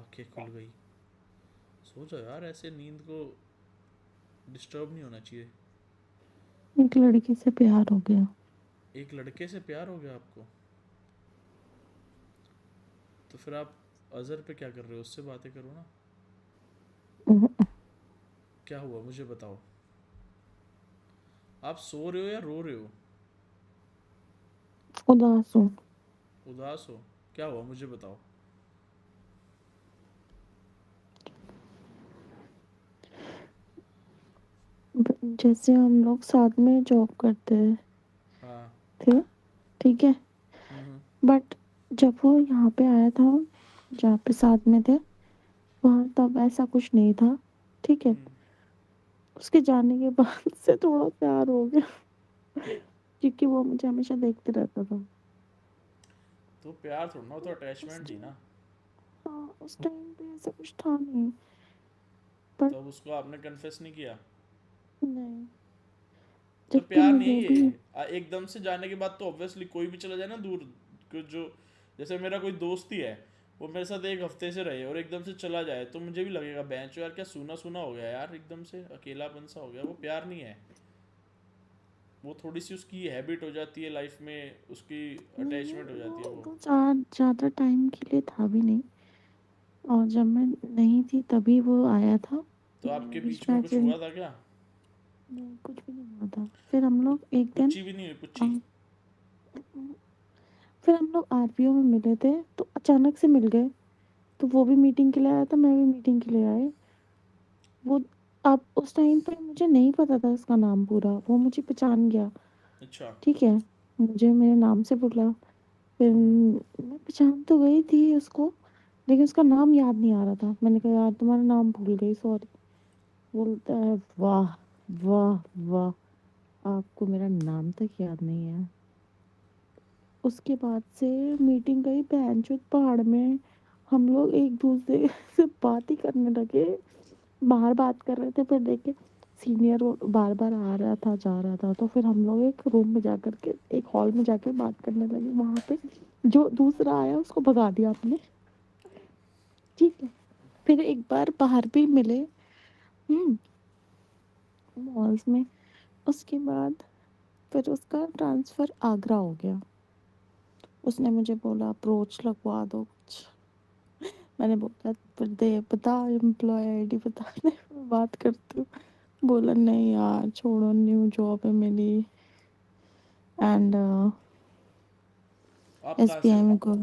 आंखें खुल गई। सो जाओ यार, ऐसे नींद को डिस्टर्ब नहीं होना चाहिए। एक लड़के से प्यार हो गया। एक लड़के से प्यार हो गया आपको? तो फिर आप अजहर पे क्या कर रहे हो? उससे बातें करो ना। हम्म, क्या हुआ मुझे बताओ। आप सो रहे हो या रो रहे हो? उदास हूँ। उदास हो? क्या हुआ मुझे बताओ। जैसे हम लोग साथ में जॉब करते हाँ। थे, ठीक है। हम्म। बट जब वो यहाँ पे आया था, जहाँ पे साथ में थे, वहाँ तब ऐसा कुछ नहीं था, ठीक है। हम्म। उसके जाने के बाद से थोड़ा प्यार हो गया, क्योंकि वो मुझे हमेशा देखते रहता था। तो प्यार थोड़ा ना, वो तो उस अटैचमेंट थी टाइम, ना। हाँ उस टाइम पे ऐसा कुछ था नहीं। पर तो अब उसको आपने कन्फेस नहीं किया? नहीं, तो जबकि प्यार नहीं मुझे है भी। ये। एकदम से जाने के बाद तो ऑब्वियसली कोई भी चला जाए ना दूर, कुछ जो, जैसे मेरा कोई दोस्त ही है, वो मेरे साथ एक हफ्ते से रहे और एकदम से चला जाए तो मुझे भी लगेगा बेंचो यार, क्या सूना सूना हो गया यार, एकदम से अकेलापन सा हो गया। वो प्यार नहीं है, वो थोड़ी सी उसकी हैबिट हो जाती है लाइफ में, उसकी नहीं, अटैचमेंट हो वो जाती है वो। वो ज्यादा टाइम के लिए था भी नहीं। और जब मैं नहीं थी तभी वो आया था। तो मैंने आपके बीच बीच में में कुछ ऐसे, हुआ था क्या? नहीं कुछ भी नहीं हुआ था। फिर हम लोग एक दिन, पुच्ची भी नहीं हुई पुच्ची? हम फिर हम लोग आरपीओ में मिले थे, तो अचानक से मिल गए। तो वो भी मीटिंग के लिए आया था, मैं भी मीटिंग के लिए आए। वो, अब उस टाइम पे मुझे नहीं पता था उसका नाम पूरा, वो मुझे पहचान गया, अच्छा। ठीक है। मुझे मेरे नाम से बोला। फिर हम्म। मैं पहचान तो गई थी उसको, लेकिन उसका नाम याद नहीं आ रहा था। मैंने कहा यार तुम्हारा नाम भूल गई, सॉरी। बोलता है वाह, वाह, वाह, आपको मेरा नाम तक याद नहीं है। उसके बाद से मीटिंग गई बहनचोद पहाड़ में। हम लोग एक दूसरे से बात ही करने लगे, बाहर बात कर रहे थे। फिर देखे सीनियर बार बार आ रहा था जा रहा था, तो फिर हम लोग एक रूम में जाकर के, एक हॉल में जाकर बात करने लगे। वहां पे जो दूसरा आया उसको भगा दिया आपने, ठीक है। फिर एक बार बाहर भी मिले, हम्म, मॉल्स में। उसके बाद फिर उसका ट्रांसफर आगरा हो गया। उसने मुझे बोला अप्रोच लगवा दो कुछ। मैंने बोला फिर दे बता, एम्प्लॉय आईडी बता दे, मैं बात करती हूँ। बोला नहीं यार छोड़ो, न्यू जॉब है मेरी, एंड आप कहाँ से एसबीआई हो? में को,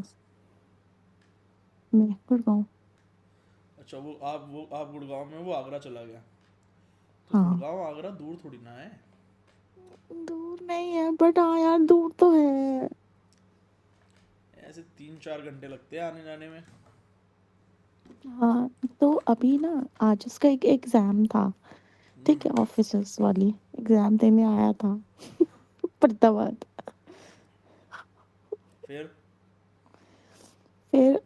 मैं गुड़गांव। अच्छा, वो आप गुड़गांव में, वो आगरा चला गया। तो हाँ, गुड़गांव आगरा दूर थोड़ी ना है। दूर नहीं है, बट हाँ यार दूर तो है। ऐसे 3-4 घंटे लगते हैं आने जाने में। हाँ, तो अभी ना आज उसका एक एग्जाम था, ठीक है, ऑफिसर्स वाली एग्जाम देने आया था फरीदाबाद। फिर? फिर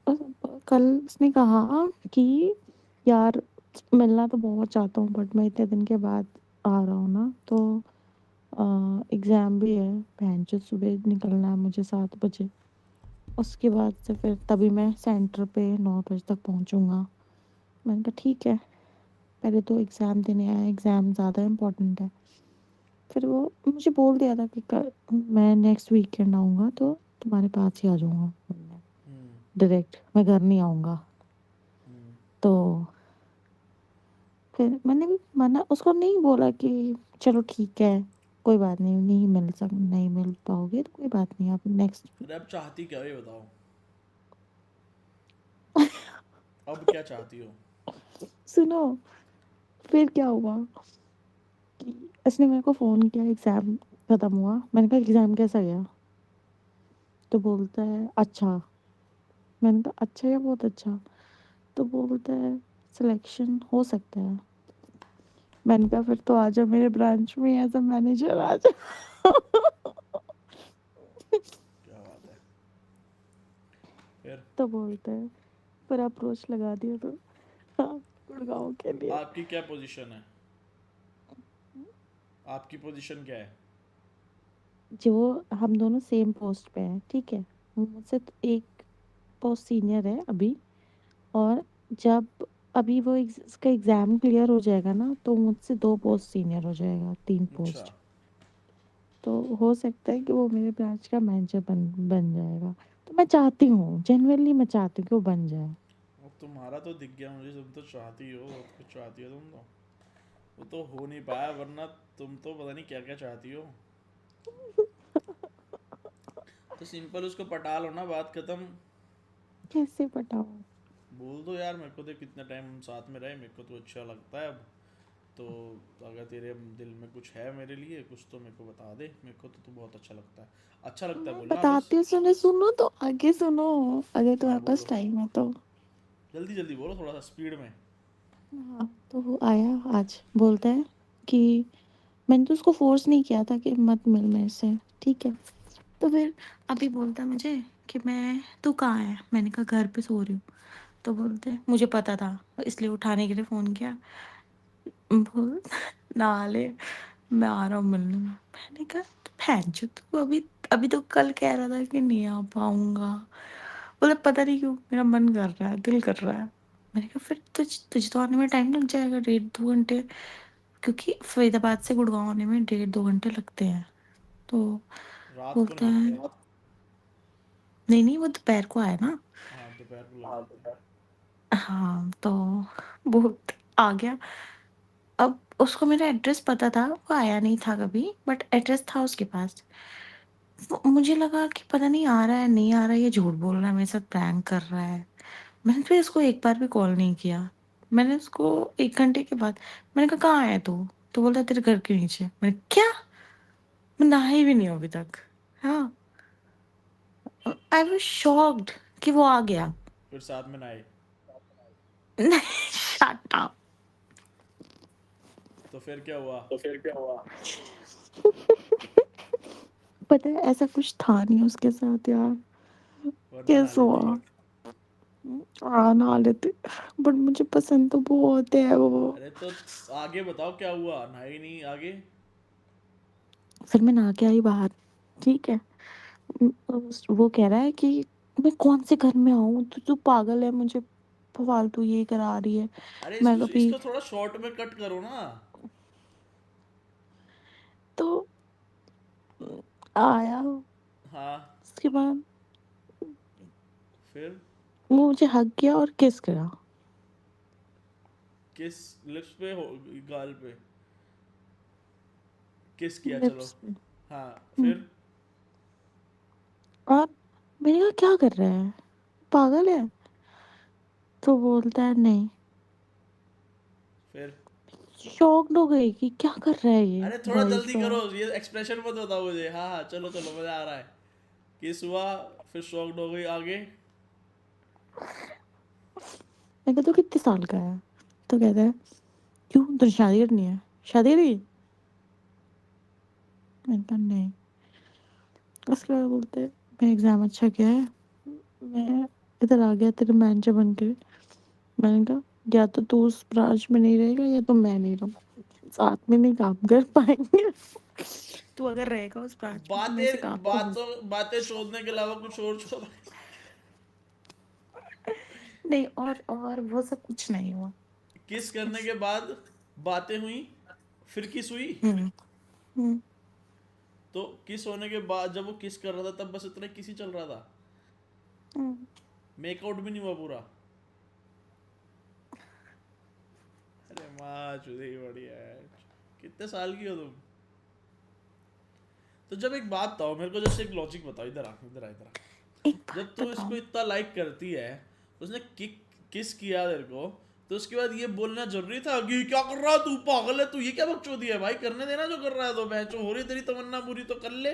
कल उसने कहा कि यार मिलना तो बहुत चाहता हूँ, बट मैं इतने दिन के बाद आ रहा हूँ ना, तो एग्जाम भी है, बहन जो सुबह निकलना है मुझे 7 बजे। उसके बाद से फिर तभी मैं सेंटर पे 9 बजे तक पहुंचूंगा। मैंने कहा ठीक है, पहले तो एग्ज़ाम देने आया, एग्ज़ाम ज़्यादा इम्पोर्टेंट है। फिर वो मुझे बोल दिया था कि मैं नेक्स्ट वीकेंड आऊँगा तो तुम्हारे पास ही आ जाऊँगा मिलने, हम्म। डायरेक्ट मैं घर नहीं आऊँगा। हम्म। तो फिर मैंने भी मना, उसको नहीं बोला कि चलो ठीक है, कोई बात नहीं, नहीं मिल पाओगे तो कोई बात नहीं, आप नेक्स्ट। अरे अब चाहती क्या हो ये बताओ। अब क्या चाहती हो? सुनो, फिर क्या हुआ कि उसने मेरे को फ़ोन किया, एग्ज़ाम ख़त्म हुआ। मैंने कहा एग्ज़ाम कैसा गया? तो बोलता है अच्छा। मैंने कहा अच्छा या बहुत अच्छा? तो बोलता है सिलेक्शन हो सकता है। मैंने कहा फिर तो आजा मेरे ब्रांच में एज अ मैनेजर आजा। क्या बात है। फिर? तो बोलते हैं फिर अप्रोच लगा दिया तो, हाँ, गुड़गांव के लिए। आपकी क्या पोजीशन है? आपकी पोजीशन क्या है? जो हम दोनों सेम पोस्ट पे हैं, ठीक है। वो मुझसे तो एक पोस्ट सीनियर है अभी, और जब अभी वो इसका एग्जाम क्लियर हो जाएगा ना, तो मुझसे 2 पोस्ट सीनियर हो जाएगा, 3 अच्छा। पोस्ट। तो हो सकता है कि वो मेरे ब्रांच का मैनेजर बन बन जाएगा। तो मैं चाहती हूँ, जेन्युइनली मैं चाहती हूँ कि वो बन जाए। अब तुम्हारा तो दिख गया मुझे, तुम तो चाहती हो, बहुत कुछ चाहती हो तुम तो। वो तो हो नहीं पाया, वरना तुम तो पता नहीं क्या क्या चाहती हो। तो सिंपल उसको पटा लो ना, बात खत्म। कैसे बताऊँ? बोल दो यार, मेरे को तो कितना टाइम हम साथ में रहे, मेरे को तो अच्छा लगता है अब। तो अगर तेरे दिल में कुछ है मेरे लिए कुछ, तो मेरे को बता दे, मेरे को तो तू बहुत अच्छा लगता है। अच्छा लगता है मैं बोलना बस। बताती हूँ, सुनो सुनो तो आगे सुनो, अगर हाँ तुम्हारे पास बोलो, टाइम है तो। जल्दी जल्दी बोलो, थोड़ा सा स्पीड में। हाँ, तो वो आया आज, बोलता है कि मैंने तो उसको फोर्स नहीं किया था कि मत मिल मेरे से, ठीक है। तो फिर अभी बोलता है मुझे कि मैं, तू कहाँ है? मैंने कहा घर पे सो रही हूँ। तो बोलते हैं मुझे पता था, इसलिए उठाने के लिए फोन किया। बोल नहा ले, मैं आ रहा हूँ मिलने। मैंने कहा बहन जो तू अभी, अभी तो कल कह रहा था कि नहीं आ पाऊंगा। बोले पता नहीं क्यों मेरा मन कर रहा है, दिल कर रहा है। मैंने कहा फिर तुझे तो आने में टाइम लग जाएगा, 1.5 2 घंटे, क्योंकि फरीदाबाद से गुड़गांव आने में 1.5 2 घंटे लगते हैं। तो रात को नहीं बोलता लगते। है नहीं नहीं, वो दोपहर को आया ना। हाँ दोपहर को लग जाते हैं। हाँ तो बहुत आ गया। अब उसको मेरा एड्रेस पता था, वो आया नहीं था कभी, बट एड्रेस था उसके पास। मुझे लगा कि पता नहीं आ रहा है नहीं आ रहा है, ये झूठ बोल रहा है, मेरे साथ प्रैंक कर रहा है। मैंने फिर इसको एक बार भी कॉल नहीं किया। मैंने उसको 1 घंटे के बाद मैंने कहा कहाँ है तू? तो बोलता है तेरे घर के नीचे। मैंने क्या? मैं नहाई भी नहीं हूँ अभी तक। हाँ, आई वाज शॉक्ड कि वो आ गया। फिर साथ में नहाए? नहीं, शट अप। तो फिर क्या हुआ? पता है ऐसा कुछ था नहीं उसके साथ यार। वरना नहा कैसे लेती? हुआ? नहा लेते, बट मुझे पसंद तो बहुत है वो। अरे तो आगे बताओ क्या हुआ, नहाई नहीं आगे? फिर मैं नहा के आई बाहर, ठीक है। वो कह रहा है कि मैं कौन से घर में आऊं, तू पागल है, मुझे फालतू ये करा रही है। अरे मैं इसको कभी इसको थोड़ा शॉर्ट में कट करो ना। तो आया, हाँ। उसके बाद फिर? वो मुझे हक किया और किस करा। किस? लिप्स पे हो? गाल पे? किस किया, चलो। लिप्स पे। हाँ। हम्म, फिर? और मैंने कहा क्या कर रहा है, पागल है? तो बोलता है नहीं। फिर? शॉक्ड हो गई कि क्या कर रहा है ये अरे थोड़ा भाई जल्दी करो, साहब। ये एक्सप्रेशन मत बताओ मुझे। हाँ हाँ, चलो चलो, मजा आ रहा है। किस हुआ? फिर शॉक्ड हो गई, आगे? मैं कहता, तो कितने साल का है? तो कहता है क्यों तुझे शादी करनी है? शादी करेगी? मैंने कहा नहीं। उसके बाद बोलते हैं मेरा एग्जाम अच्छा गया है, मैं इधर आ गया तेरे मैनेजर बन के। मैंने कहा या तो तू उस ब्रांच में नहीं रहेगा या तो मैं नहीं रहूँ, साथ में नहीं काम कर पाएंगे। तू अगर रहेगा उस ब्रांच में तो मेरे से काम बातें तो हो। बातें छोड़ने के अलावा कुछ और छोड़। नहीं, और वो सब कुछ नहीं हुआ। किस करने के बाद बातें हुई? फिर किस हुई? हम्म। हम्म। तो किस होने के बाद जब वो किस कर रहा था, तब बस इतना किस ही चल रहा था? हम्म। मेकआउट भी नहीं हुआ पूरा? अरे माँ चुदी, बढ़िया है। कितने साल की हो तुम? तो जब एक बात बताओ मेरे को, जैसे एक लॉजिक बताओ, इधर आ इधर आ इधर आ। एक जब बात तू इसको बताऊं? इतना लाइक करती है, उसने किस किया तेरे को, तो उसके बाद ये बोलना जरूरी था कि क्या कर रहा है तू, पागल है तू, ये क्या बकचोदी है भाई, करने देना जो कर रहा है, तो बहन हो रही तेरी तमन्ना पूरी तो कर ले।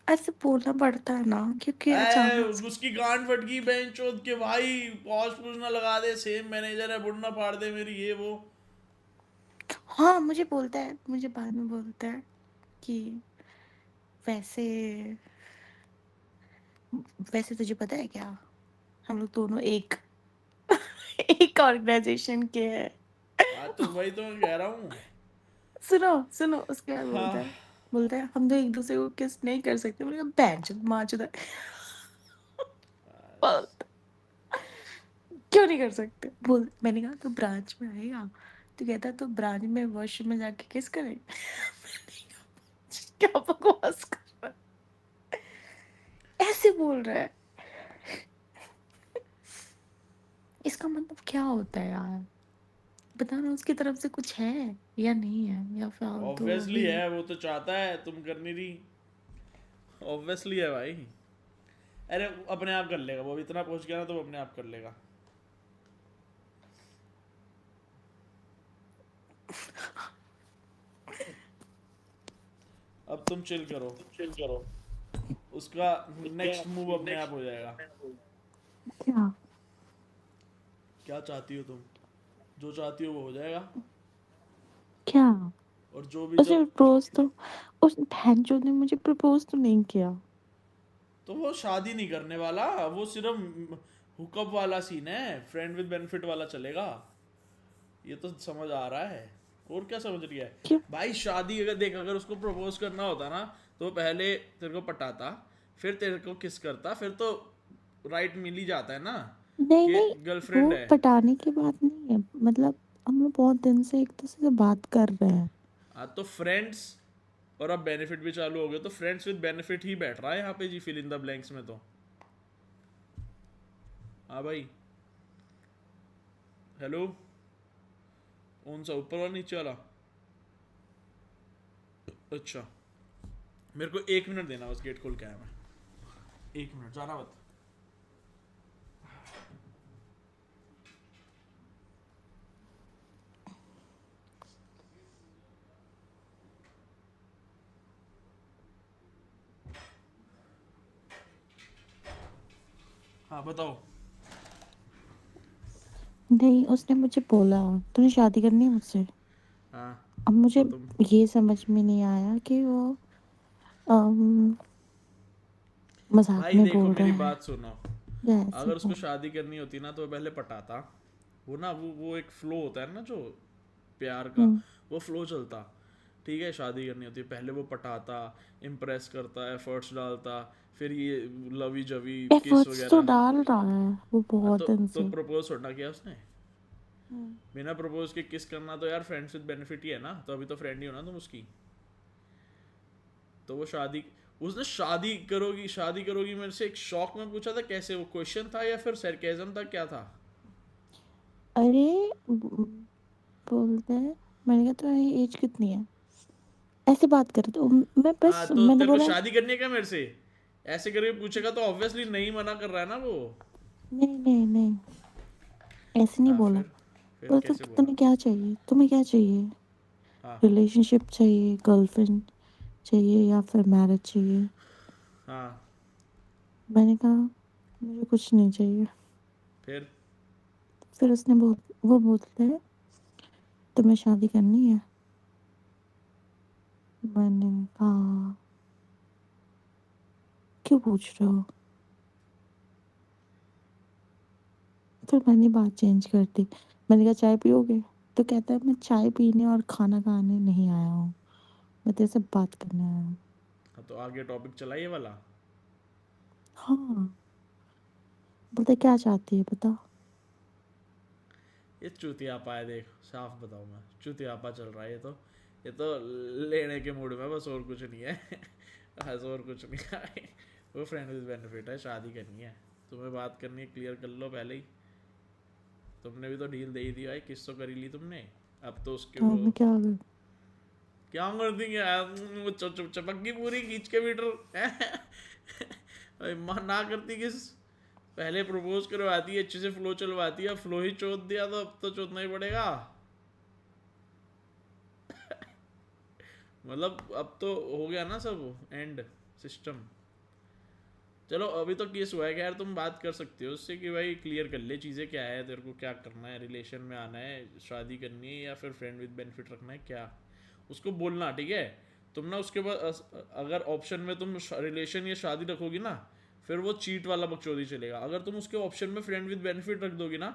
ऐसे बोलना पड़ता है ना, क्योंकि ऐ, अचानक से। उसकी गांड फट गई बहन चोद के भाई, पॉज पूछ ना लगा दे, सेम मैनेजर है, बुढ़ना फाड़ दे मेरी, ये वो। हाँ, मुझे बोलता है, मुझे बाद में बोलता है कि वैसे वैसे तुझे पता है क्या, हम लोग दोनों एक एक ऑर्गेनाइजेशन के हैं। हाँ तो वही तो मैं कह रहा हूँ। सुनो सुनो, उसके बाद हाँ। बोलता है हम तो एक दूसरे को किस नहीं कर सकते। मैंने कहा बैंच माँ चुदा। क्यों नहीं कर सकते बोल। मैंने कहा तो ब्रांच में आएगा, तो कहता तो ब्रांच में वॉशरूम में जाके किस करें। क्या बकवास कर रहा है, ऐसे बोल रहा है। इसका मतलब क्या होता है यार, बताना उसकी तरफ से कुछ है या नहीं है, या फालतू ऑब्वियसली अभी। है, वो तो चाहता है, तुम कर नहीं रही। ऑब्वियसली है भाई। अरे वो अपने आप कर लेगा, वो इतना पहुंच गया ना तो वो अपने आप कर लेगा। अब तुम चिल करो, उसका नेक्स्ट मूव अपने आप हो जाएगा। क्या? क्या चाहती हो तुम? जो चाहती हो वो हो जाएगा। क्या? और जो भी उसे जो, प्रपोज तो, उस बहनचोद ने मुझे प्रपोज तो नहीं किया। तो वो शादी नहीं करने वाला, वो सिर्फ हुकअप वाला सीन है, फ्रेंड विद बेनिफिट वाला चलेगा। ये तो समझ आ रहा है। और क्या समझ रही है? क्यों? भाई शादी, अगर देख, अगर उसको प्रपोज करना होता ना, तो पहले तेरे को पटाता, फिर तेरे को किस करता, फिर तो राइट मिल ही जाता है ना नहीं कि नहीं, गर्लफ्रेंड वो है। पटाने की बात नहीं है, मतलब हम लोग बहुत दिन से एक दूसरे से बात कर रहे हैं। हाँ तो फ्रेंड्स, और अब बेनिफिट भी चालू हो गए, तो फ्रेंड्स विद बेनिफिट ही बैठ रहा है यहाँ पे जी, फिल इन द ब्लैंक्स में तो। हाँ भाई। हेलो। कौन सा, ऊपर वाला नीचे वाला? अच्छा, मेरे को 1 मिनट देना, बस गेट खोल के आया मैं। 1 मिनट, जाना मत। हाँ बताओ। नहीं, उसने मुझे बोला तूने शादी करनी है मुझसे। हाँ अब मुझे तो तुम, ये समझ में नहीं आया कि वो अम, मजाक भाई में देखो बोल मेरी रहा है बात सुनो। या ऐसे अगर ही। उसको शादी करनी होती ना, तो वो पहले पटाता। वो ना, वो एक फ्लो होता है ना जो प्यार का, हम्म। वो फ्लो चलता। ठीक है, शादी करनी होती है, पहले वो पटाता, इम्प्रेस करता, एफर्ट्स डालता, फिर ये लवी जवी किस एफर्ट्स तो वगैरह। डाल रहा है वो हाँ बहुत दिन तो से। प्रपोज छोड़ना किया उसने? हम्म। बिना प्रपोज के किस करना, तो यार फ्रेंड्स विद बेनिफिट ही है ना, तो अभी तो फ्रेंड ही हो ना तुम उसकी। तो वो शादी, उसने शादी करोगी मेरे से एक शौक में पूछा था, कैसे? वो क्वेश्चन था या फिर सरकेज़म था, क्या था? अरे बोलते हैं, मैंने कहा तुम्हारी एज कितनी है, ऐसे बात कर रहे तो मैं बस हाँ तो मैंने तेरे को बोला शादी करनी है क्या मेरे से? ऐसे करके पूछेगा तो ऑब्वियसली नहीं मना कर रहा है ना वो। नहीं नहीं नहीं, ऐसे नहीं हाँ बोला। फिर बोलता कैसे बोला? तुम्हें क्या चाहिए, तुम्हें क्या चाहिए, हाँ रिलेशनशिप चाहिए, गर्लफ्रेंड चाहिए या फिर मैरिज चाहिए। हाँ। मैंने कहा मुझे कुछ नहीं चाहिए। फिर फिर वो बोलते हैं तुम्हें शादी करनी है। मैंने कहा क्यों पूछ रहे हो। फिर मैंने बात चेंज कर दी। मैंने कहा चाय पियोगे, तो कहता है मैं चाय पीने और खाना खाने नहीं आया हूँ, मैं तेरे से बात करने आया हूँ। हाँ तो आगे टॉपिक चला ये वाला। हाँ, बोलते क्या चाहती है बता। ये चूतियापा है, देख साफ बताऊँ मैं, चूतियापा चल रहा है ये तो लेने के मूड में, बस और कुछ नहीं है। बस और कुछ नहीं है। वो फ्रेंड विद बेनिफिट है, शादी करनी है, तुम्हें बात करनी है, क्लियर कर लो पहले ही। तुमने भी तो डील दे ही दी भाई, किस तो करी ली तुमने। अब तो उसके तो वो, मैं क्या कर। क्या कर देंगे यार, वो चपक्की पूरी खींच के मीटर। भाई ना करती किस, पहले प्रपोज करवाती है, अच्छे से फ्लो चलवाती है, फ्लो ही चोद दिया तो अब तो चोदना ही पड़ेगा। मतलब अब तो हो गया ना सब एंड सिस्टम। चलो अभी तो केस हुआ है कि यार, तुम बात कर सकते हो उससे कि भाई क्लियर कर ले चीज़ें, क्या है तेरे को, क्या करना है, रिलेशन में आना है, शादी करनी है, या फिर फ्रेंड विद बेनिफिट रखना है, क्या। उसको बोलना, ठीक है। तुम ना उसके बाद अगर ऑप्शन में तुम रिलेशन या शादी रखोगी ना, फिर वो चीट वाला बकचोदी चलेगा। अगर तुम उसके ऑप्शन में फ्रेंड विद बेनिफिट रख दोगी ना,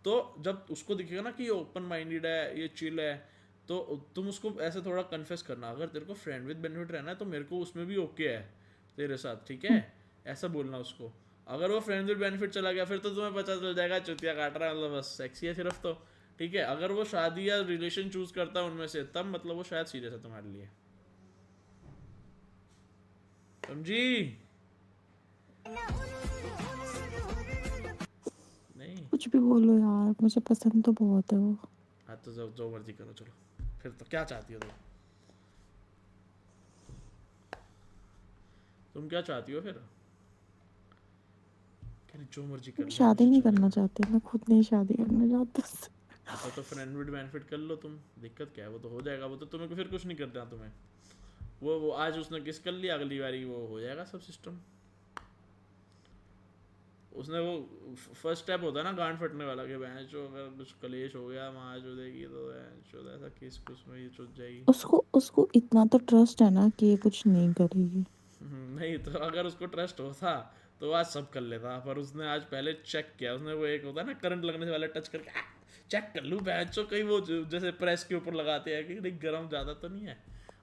तो जब उसको दिखेगा ना कि ये ओपन माइंडेड है, ये चिल है, तो तुम उसको ऐसे थोड़ा कन्फेस करना, अगर तेरे को फ्रेंड विद बेनिफिट रहना है तो मेरे को उसमें भी ओके है तेरे साथ, ठीक है। ऐसा बोलना उसको। अगर वो फ्रेंड्स विद बेनिफिट चला गया फिर तो तुम्हें पता चल जाएगा चुतिया काट रहा है, मतलब बस सेक्सी है सिर्फ, तो ठीक है। अगर वो शादी या रिलेशन चूज करता है उनमें से, तब मतलब वो शायद सीरियस है तुम्हारे लिए, समझी? नहीं? कुछ भी बोलो यार, मुझे पसंद तो बहुत है वो। हाँ तो जो जो मर्जी करो, चलो फिर तो क्या चाहती हो तुम क्या चाहती हो फिर? कह रही जो मर्जी कर मैं लो, शादी मुझे नहीं करना चलेगा। चाहती, मैं खुद नहीं शादी करना चाहती उससे। हाँ तो फ्रेंड विद बेनिफिट कर लो तुम, दिक्कत क्या है, वो तो हो जाएगा, वो तो तुम्हें फिर कुछ नहीं करना तुम्हें। वो आज उसने किस कर लिया, अगली बारी वो हो जाएगा सब सिस्टम। उसने वो फर्स्ट स्टेप होता है ना गांड फटने वाला, कि बहन चो अगर कुछ कलेश हो गया माँ चो देगी तो बहन चो ऐसा केस कुछ में ये चुत जाएगी। उसको उसको इतना तो ट्रस्ट है ना कि ये कुछ नहीं करेगी। नहीं तो अगर उसको ट्रस्ट होता तो आज सब कर लेता, पर उसने आज पहले चेक किया। उसने वो एक होता है ना करंट लगने से वाला टच करके चेक कर लूँ बहन चो, कहीं वो जैसे प्रेस के ऊपर लगाते हैं कि नहीं गर्म ज़्यादा तो नहीं है,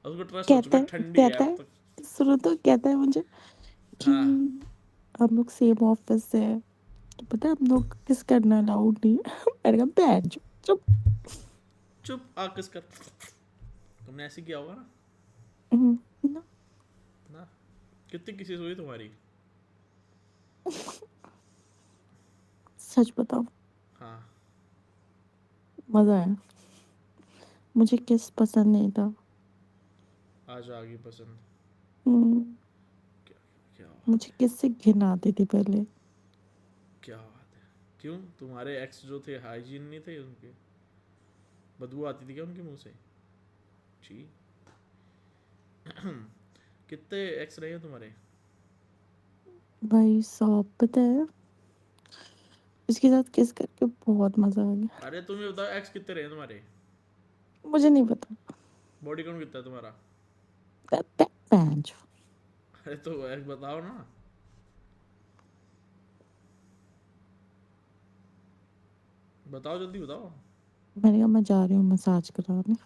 और उसको ट्रस्ट हो चुका कहता है है ठंडी है कहता अब है तक। सुनो तो, कहता है मुझे कि हाँ हम लोग सेम ऑफिस से है, तो पता है हम लोग किस करना अलाउड नहीं है। मैंने कहा बैठ जाओ चुप। चुप आ किस कर, तुमने ऐसे किया होगा ना? ना। ना? कितनी किसी हुई तुम्हारी? सच बताओ, हाँ। मजा आया। मुझे किस पसंद नहीं था। आज आ गई पसंद? हम्म, क्या? क्या बात मुझे है, किससे घिन आती थी पहले। क्या बात है। क्यों, तुम्हारे एक्स जो थे हाइजीन नहीं थे उनके? बदबू आती थी क्या उनके मुंह से? छी। कितने एक्स रहे हैं तुम्हारे? भाई साहब पता है, इसके साथ किस करके बहुत मजा आ गया। अरे तुम ये बताओ एक्स कितने रहे हैं तुम्हारे? मुझे नहीं पता। बॉडी काउंट कितना है तुम्हारा? पैंच। अरे तो एक्स बताओ ना। बताओ जल्दी बताओ। मैंने कहा मैं जा रही हूँ मसाज कराने।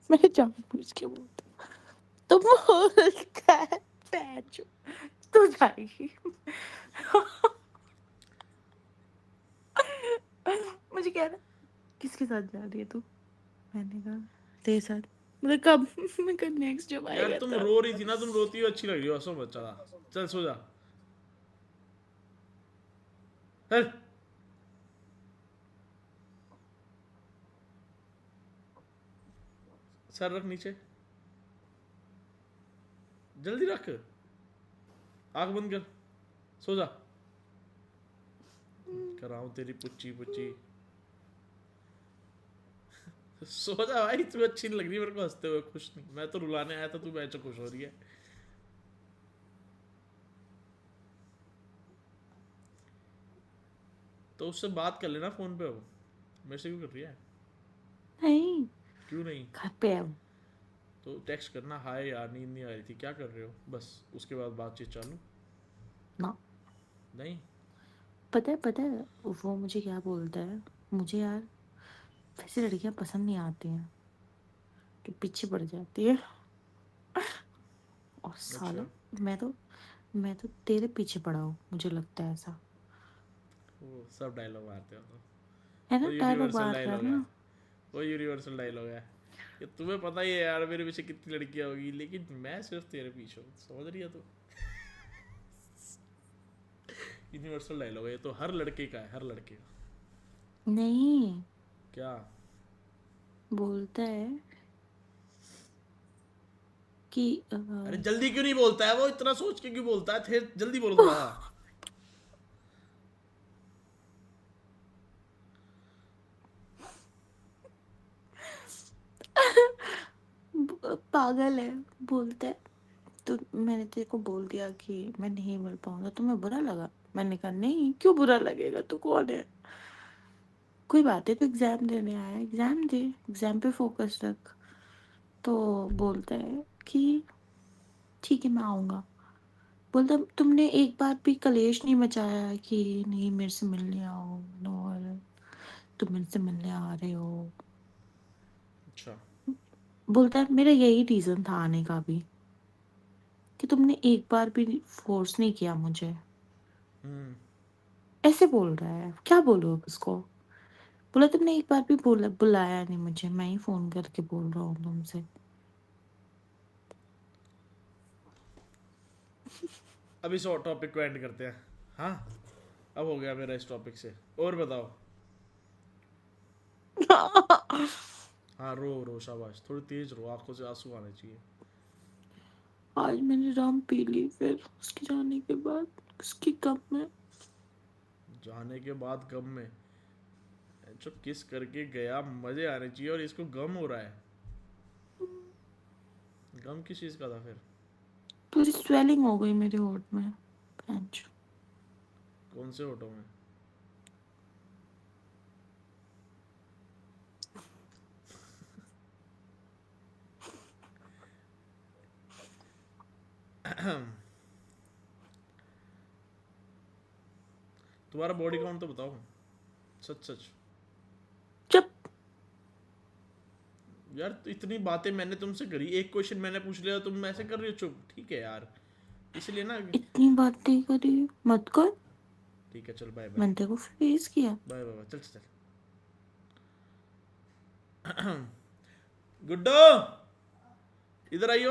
मैंने जानबूझ के बोल दिया। तुम बोलता है पैंच, तू जाएगी। मुझे कह रहा किसके साथ जा रही है तू। मैंने कहा तेरे साथ। मतलब कब। मैं कहा नेक्स्ट जब यार आएगा तुम तब। रो रही थी ना, तुम रोती हुई अच्छी लग रही हो, हंसो मत, चला चल सो जा। चल। सर रख नीचे, जल्दी रख, आंख बंद कर, सो जा। कराऊं तेरी पुच्ची पुच्ची। सो जा भाई, तू अच्छी नहीं लग रही मेरे को हंसते हुए, खुश नहीं। मैं तो रुलाने आया था, तू मैच खुश हो रही है। तो उससे बात कर लेना फोन पे, अब मेरे से क्यों कर रही है? नहीं, क्यों नहीं? घर पे है वो। तो टेक्स्ट करना, हाय यार नींद नहीं आ रही थी, क्या कर रहे हो, बस उसके बाद बातचीत चालू। ना। नहीं? पता है वो मुझे क्या बोलता है। मुझे यार वैसे लड़कियां पसंद नहीं आती हैं कि पीछे पड़ जाती है। और अच्छा। साला मैं तो तेरे पीछे पड़ा हूँ, मुझे लगता है ऐसा। वो सब डायलॉग मारते हो तो। है ना, वो डायलॉग यूनिवर्सल मार रहा है डायलॉग है। ना। वो यूनिवर्सल डायलॉग है कि तुम्हें पता ही है यार मेरे पीछे कितनी लड़कियां होगी, लेकिन मैं सिर्फ तेरे पीछे हूँ, समझ रही है तू? यूनिवर्सल डायलॉग है ये तो, हर लड़के का है, हर लड़के का। नहीं, क्या? बोलता है कि अरे जल्दी क्यों नहीं बोलता है वो, इतना सोच के क्यों बोलता है, थे जल्दी बोलो थोड़ा सा। पागल है। बोलता है तो मैंने तेरे को बोल दिया कि मैं नहीं मिल पाऊंगा, तुम्हें बुरा लगा। मैंने कहा नहीं, क्यों बुरा लगेगा, तू कौन है। कोई बात है, तो एग्जाम देने आया, एग्जाम दे, एग्जाम पे फोकस रख। तो बोलता है कि ठीक है मैं आऊंगा। बोलता तुमने एक बार भी कलेश नहीं मचाया कि नहीं मेरे से मिलने आओ, और तुम मेरे से मिलने आ रहे हो। अच्छा। बोलता है मेरा यही रीजन था आने का भी, कि तुमने एक बार भी फोर्स नहीं किया मुझे। हम्म। ऐसे बोल रहा है, क्या बोलूं अब उसको? बोला तुमने एक बार भी बुलाया नहीं मुझे, मैं ही फोन करके बोल रहा हूँ तुमसे। अब इस टॉपिक को एंड करते हैं। हाँ, अब हो गया मेरा इस टॉपिक से। और बताओ। हाँ, रो रो, शाबाश, थोड़ी तेज रो, आंखों से आंसू आने चाहिए। आज मैंने राम पी ली, फिर उसके जाने के बाद उसकी कब में। जाने के बाद गम में? जो किस करके गया, मजे आने चाहिए, और इसको गम हो रहा है। गम किस चीज का था फिर? पूरी स्वेलिंग हो गई मेरे होठ में। बेंच। कौन से होठों में? तुम्हारा बॉडी काउंट तो बताओ, सच सच। चुप। यार, तो इतनी बातें मैंने तुमसे करी, एक क्वेश्चन मैंने पूछ लिया, तुम ऐसे कर रही हो चुप? ठीक है यार, इसलिए ना। इतनी बातें करी मत कर। ठीक है, चल, बाय बाय। मैंने तेरे को फेस किया। बाय बाय बाय, चल चल चल। गुड्डो, इधर आइयो।